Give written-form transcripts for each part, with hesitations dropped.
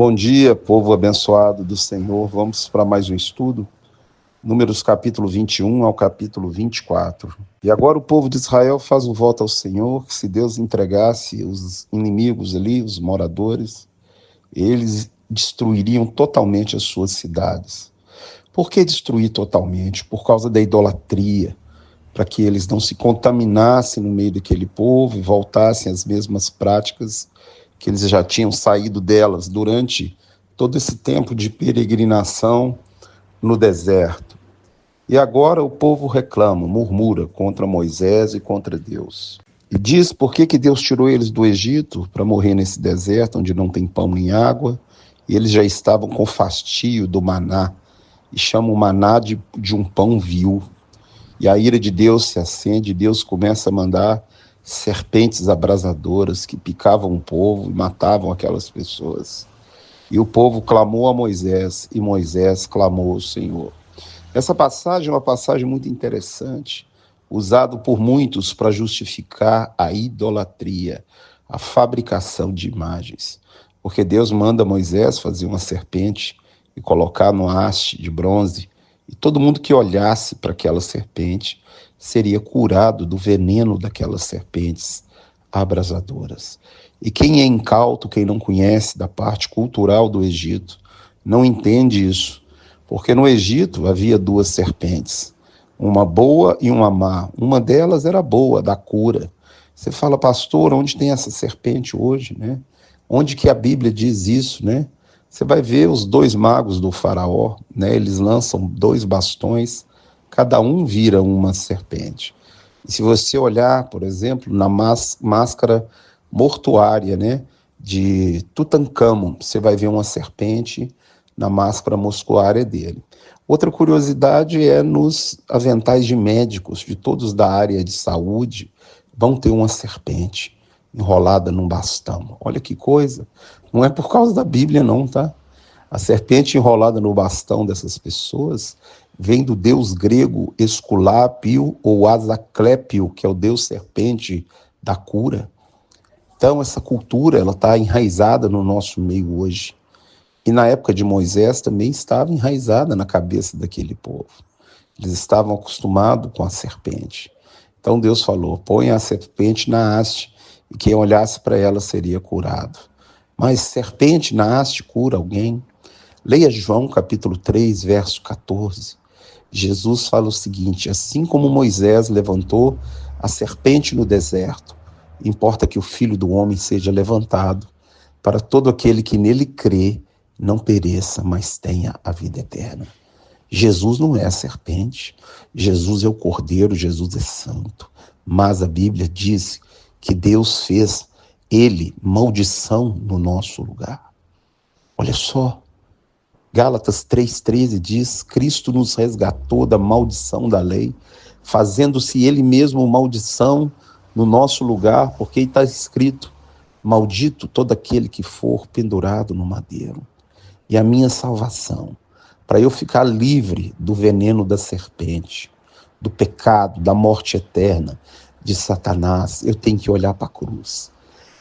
Bom dia, povo abençoado do Senhor. Vamos para mais um estudo. Números capítulo 21 ao capítulo 24. E agora o povo de Israel faz um voto ao Senhor, que se Deus entregasse os inimigos ali, os moradores, eles destruiriam totalmente as suas cidades. Por que destruir totalmente? Por causa da idolatria, para que eles não se contaminassem no meio daquele povo e voltassem às mesmas práticas que eles já tinham saído delas durante todo esse tempo de peregrinação no deserto. E agora o povo reclama, murmura contra Moisés e contra Deus. E diz por que Deus tirou eles do Egito para morrer nesse deserto onde não tem pão nem água, e eles já estavam com fastio do maná, e chamam o maná de um pão vil. E a ira de Deus se acende, e Deus começa a mandar serpentes abrasadoras que picavam o povo e matavam aquelas pessoas. E o povo clamou a Moisés, e Moisés clamou ao Senhor. Essa passagem é uma passagem muito interessante, usada por muitos para justificar a idolatria, a fabricação de imagens. Porque Deus manda Moisés fazer uma serpente e colocar no haste de bronze, e todo mundo que olhasse para aquela serpente seria curado do veneno daquelas serpentes abrasadoras. E quem é incauto, quem não conhece da parte cultural do Egito, não entende isso, porque no Egito havia duas serpentes, uma boa e uma má. Uma delas era boa, da cura. Você fala, pastor, onde tem essa serpente hoje, né? Onde que a Bíblia diz isso, né? Você vai ver os dois magos do faraó, né? Eles lançam dois bastões, cada um vira uma serpente. E se você olhar, por exemplo, na máscara mortuária, né, de Tutancâmon, você vai ver uma serpente na máscara mortuária dele. Outra curiosidade é nos aventais de médicos, de todos da área de saúde, vão ter uma serpente enrolada num bastão. Olha que coisa. Não é por causa da Bíblia não, tá? A serpente enrolada no bastão dessas pessoas vem do deus grego Esculápio ou Asaclépio, que é o deus serpente da cura. Então essa cultura ela está enraizada no nosso meio hoje. E na época de Moisés também estava enraizada na cabeça daquele povo. Eles estavam acostumados com a serpente. Então Deus falou, põe a serpente na haste, e quem olhasse para ela seria curado. Mas serpente na haste cura alguém? Leia João capítulo 3, verso 14. Jesus fala o seguinte, assim como Moisés levantou a serpente no deserto, importa que o Filho do Homem seja levantado, para todo aquele que nele crê, não pereça, mas tenha a vida eterna. Jesus não é a serpente, Jesus é o Cordeiro, Jesus é santo. Mas a Bíblia diz que Deus fez ele maldição no nosso lugar. Olha só, Gálatas 3,13 diz, Cristo nos resgatou da maldição da lei, fazendo-se ele mesmo maldição no nosso lugar, porque está escrito, maldito todo aquele que for pendurado no madeiro. E a minha salvação, para eu ficar livre do veneno da serpente, do pecado, da morte eterna, de Satanás, eu tenho que olhar para a cruz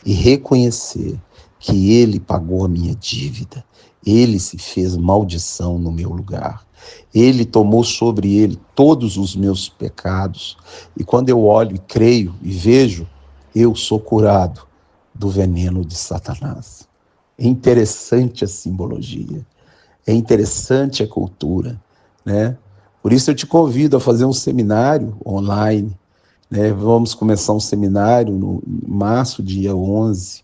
e reconhecer que ele pagou a minha dívida, ele se fez maldição no meu lugar, ele tomou sobre ele todos os meus pecados, e quando eu olho e creio e vejo, eu sou curado do veneno de Satanás. É interessante a simbologia, é interessante a cultura, né? Por isso eu te convido a fazer um seminário online, né? Vamos começar um seminário no março, dia 11,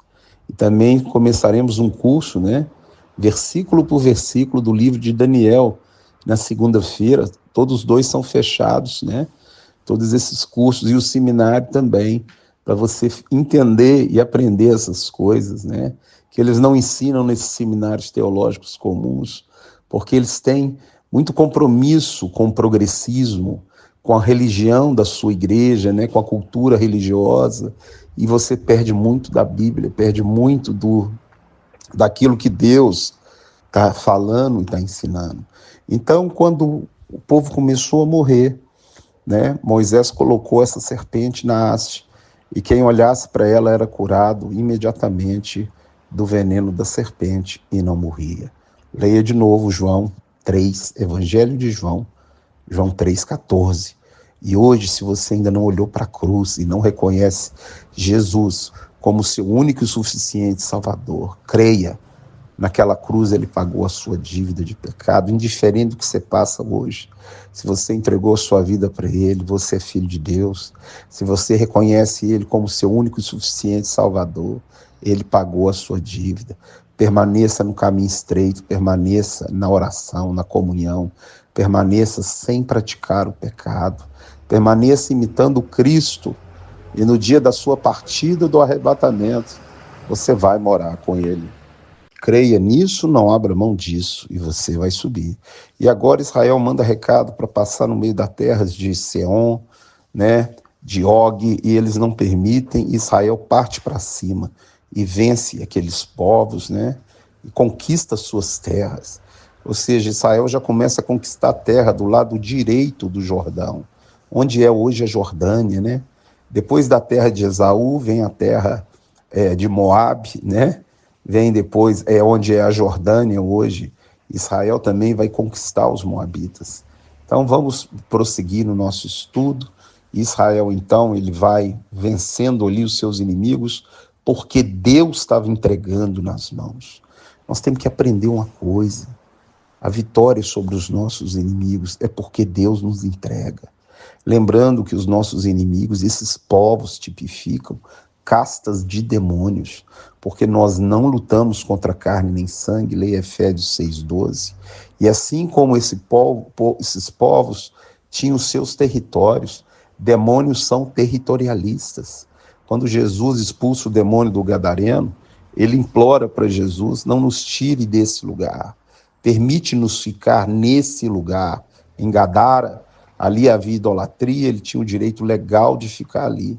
e também começaremos um curso, né? Versículo por versículo do livro de Daniel, na segunda-feira. Todos os dois são fechados, né? Todos esses cursos e o seminário também, para você entender e aprender essas coisas, né? Que eles não ensinam nesses seminários teológicos comuns, porque eles têm muito compromisso com o progressismo, com a religião da sua igreja, né? Com a cultura religiosa, e você perde muito da Bíblia, perde muito daquilo que Deus está falando e está ensinando. Então, quando o povo começou a morrer, né, Moisés colocou essa serpente na haste, e quem olhasse para ela era curado imediatamente do veneno da serpente e não morria. Leia de novo João 3, Evangelho de João, João 3,14. E hoje, se você ainda não olhou para a cruz e não reconhece Jesus como seu único e suficiente Salvador, creia. Naquela cruz ele pagou a sua dívida de pecado, indiferente do que você passa hoje. Se você entregou a sua vida para ele, você é filho de Deus. Se você reconhece ele como seu único e suficiente Salvador, ele pagou a sua dívida. Permaneça no caminho estreito, permaneça na oração, na comunhão, permaneça sem praticar o pecado, permaneça imitando Cristo, e no dia da sua partida do arrebatamento, você vai morar com ele. Creia nisso, não abra mão disso, e você vai subir. E agora Israel manda recado para passar no meio das terras de Seom, né, de Og, e eles não permitem. Israel parte para cima e vence aqueles povos, né, e conquista suas terras. Ou seja, Israel já começa a conquistar a terra do lado direito do Jordão, onde é hoje a Jordânia, né? Depois da terra de Esaú vem a terra de Moabe, né? Vem depois, onde é a Jordânia hoje. Israel também vai conquistar os moabitas. Então vamos prosseguir no nosso estudo. Israel, então, ele vai vencendo ali os seus inimigos, porque Deus estava entregando nas mãos. Nós temos que aprender uma coisa: a vitória sobre os nossos inimigos é porque Deus nos entrega. Lembrando que os nossos inimigos, esses povos, tipificam castas de demônios, porque nós não lutamos contra carne nem sangue, leia Efésios 6,12. E assim como esses povos tinham os seus territórios, demônios são territorialistas. Quando Jesus expulsa o demônio do gadareno, ele implora para Jesus: não nos tire desse lugar, permite-nos ficar nesse lugar. Em Gadara, ali havia idolatria, ele tinha o direito legal de ficar ali.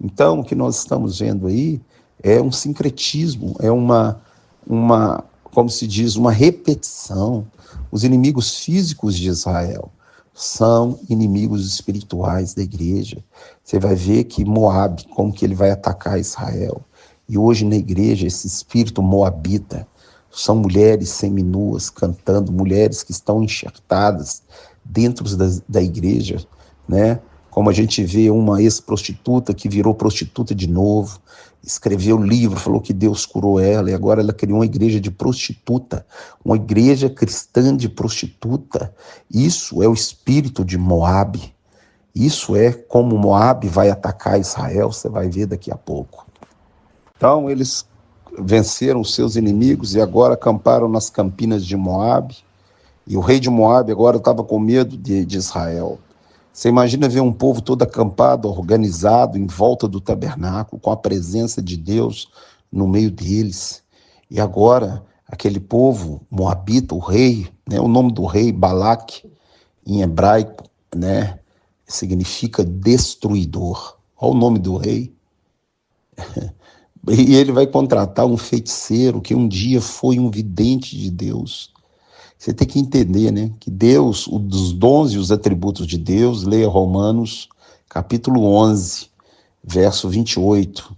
Então, o que nós estamos vendo aí é um sincretismo, é como se diz, uma repetição. Os inimigos físicos de Israel são inimigos espirituais da igreja. Você vai ver que Moabe, como que ele vai atacar Israel. E hoje na igreja, esse espírito moabita, são mulheres seminuas cantando, mulheres que estão enxertadas dentro da igreja, né? Como a gente vê uma ex-prostituta que virou prostituta de novo, escreveu livro, falou que Deus curou ela, e agora ela criou uma igreja de prostituta, uma igreja cristã de prostituta. Isso é o espírito de Moabe. Isso é como Moabe vai atacar Israel, você vai ver daqui a pouco. Então eles venceram os seus inimigos e agora acamparam nas campinas de Moabe, e o rei de Moabe agora estava com medo de Israel. Você imagina ver um povo todo acampado, organizado, em volta do tabernáculo, com a presença de Deus no meio deles. E agora, aquele povo moabita, o rei, né, o nome do rei, Balaque, em hebraico, né, significa destruidor. Olha o nome do rei. E ele vai contratar um feiticeiro que um dia foi um vidente de Deus. Você tem que entender, né, que Deus, os dons e os atributos de Deus, leia Romanos, capítulo 11, verso 28,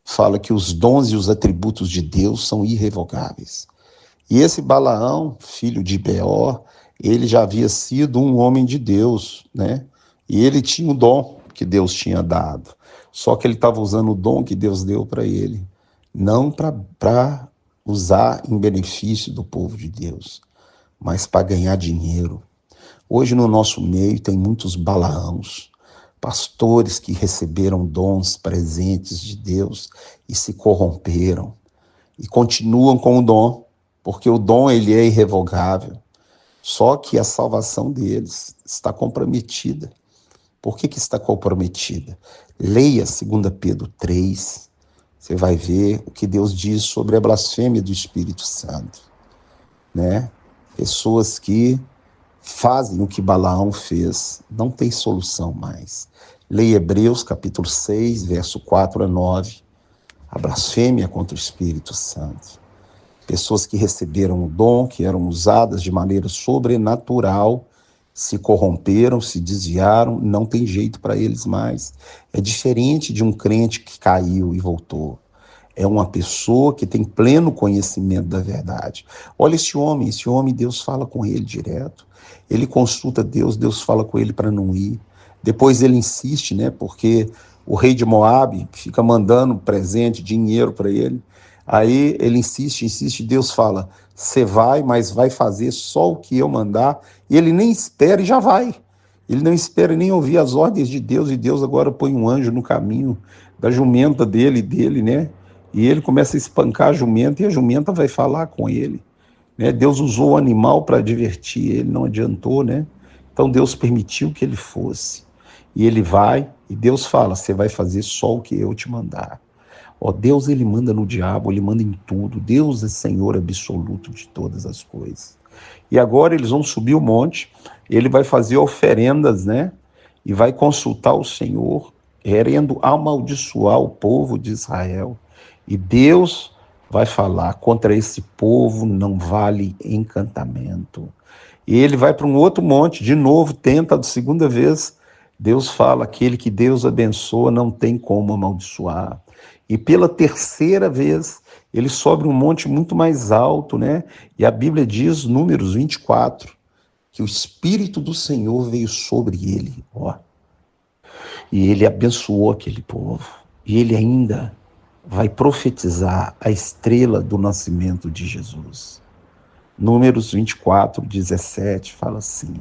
fala que os dons e os atributos de Deus são irrevogáveis. E esse Balaão, filho de Beor, ele já havia sido um homem de Deus, né? E ele tinha o dom que Deus tinha dado. Só que ele estava usando o dom que Deus deu para ele, não para usar em benefício do povo de Deus, mas para ganhar dinheiro. Hoje no nosso meio tem muitos Balaãos, pastores que receberam dons, presentes de Deus e se corromperam e continuam com o dom, porque o dom ele é irrevogável. Só que a salvação deles está comprometida. Por que está comprometida? Leia 2 Pedro 3, você vai ver o que Deus diz sobre a blasfêmia do Espírito Santo, né? Pessoas que fazem o que Balaão fez, não tem solução mais. Leia Hebreus capítulo 6, verso 4 a 9, a blasfêmia contra o Espírito Santo. Pessoas que receberam o dom, que eram usadas de maneira sobrenatural, se corromperam, se desviaram, não tem jeito para eles mais. É diferente de um crente que caiu e voltou. é uma pessoa que tem pleno conhecimento da verdade. Olha esse homem, Deus fala com ele direto. Ele consulta Deus, Deus fala com ele para não ir. Depois ele insiste, né? Porque o rei de Moabe fica mandando presente, dinheiro para ele. Aí ele insiste, Deus fala, você vai, mas vai fazer só o que eu mandar. E ele nem espera e já vai. Ele não espera nem ouvir as ordens de Deus, e Deus agora põe um anjo no caminho da jumenta dele, né? E ele começa a espancar a jumenta, e a jumenta vai falar com ele, né? Deus usou o animal para divertir ele, não adiantou, né? Então Deus permitiu que ele fosse. E ele vai, e Deus fala, você vai fazer só o que eu te mandar. Ó, Deus, ele manda no diabo, ele manda em tudo. Deus é Senhor absoluto de todas as coisas. E agora eles vão subir o monte, ele vai fazer oferendas, né? E vai consultar o Senhor, querendo amaldiçoar o povo de Israel. E Deus vai falar, contra esse povo não vale encantamento. E ele vai para um outro monte, de novo, tenta a segunda vez. Deus fala, aquele que Deus abençoa não tem como amaldiçoar. E pela terceira vez, ele sobe um monte muito mais alto, né? E a Bíblia diz, Números 24, que o Espírito do Senhor veio sobre ele, ó. E ele abençoou aquele povo. E ele ainda vai profetizar a estrela do nascimento de Jesus. Números 24, 17, fala assim,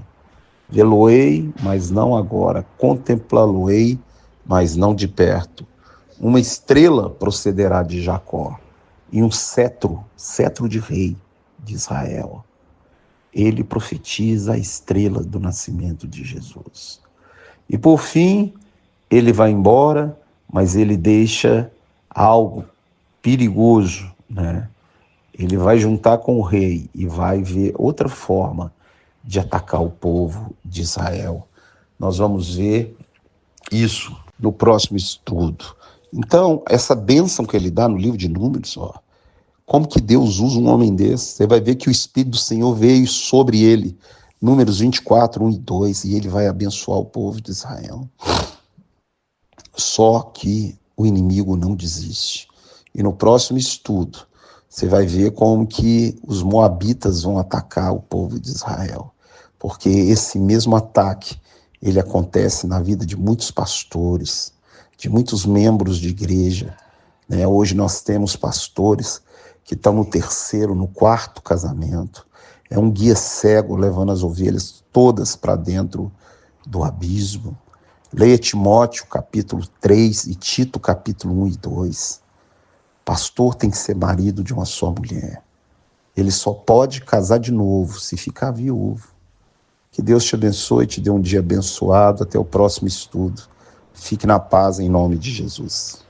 vê-lo-ei, mas não agora, contemplá-lo-ei, mas não de perto. Uma estrela procederá de Jacó, e um cetro de rei de Israel. Ele profetiza a estrela do nascimento de Jesus. E por fim, ele vai embora, mas ele deixa algo perigoso, né? Ele vai juntar com o rei e vai ver outra forma de atacar o povo de Israel. Nós vamos ver isso no próximo estudo. Então, essa bênção que ele dá no livro de Números, ó, como que Deus usa um homem desse? Você vai ver que o Espírito do Senhor veio sobre ele, Números 24, 1 e 2, e ele vai abençoar o povo de Israel. Só que o inimigo não desiste. E no próximo estudo, você vai ver como que os moabitas vão atacar o povo de Israel. Porque esse mesmo ataque, ele acontece na vida de muitos pastores, de muitos membros de igreja, né? Hoje nós temos pastores que estão no terceiro, no quarto casamento. É um guia cego levando as ovelhas todas para dentro do abismo. Leia Timóteo capítulo 3 e Tito capítulo 1 e 2. Pastor tem que ser marido de uma só mulher. Ele só pode casar de novo se ficar viúvo. Que Deus te abençoe e te dê um dia abençoado. Até o próximo estudo. Fique na paz em nome de Jesus.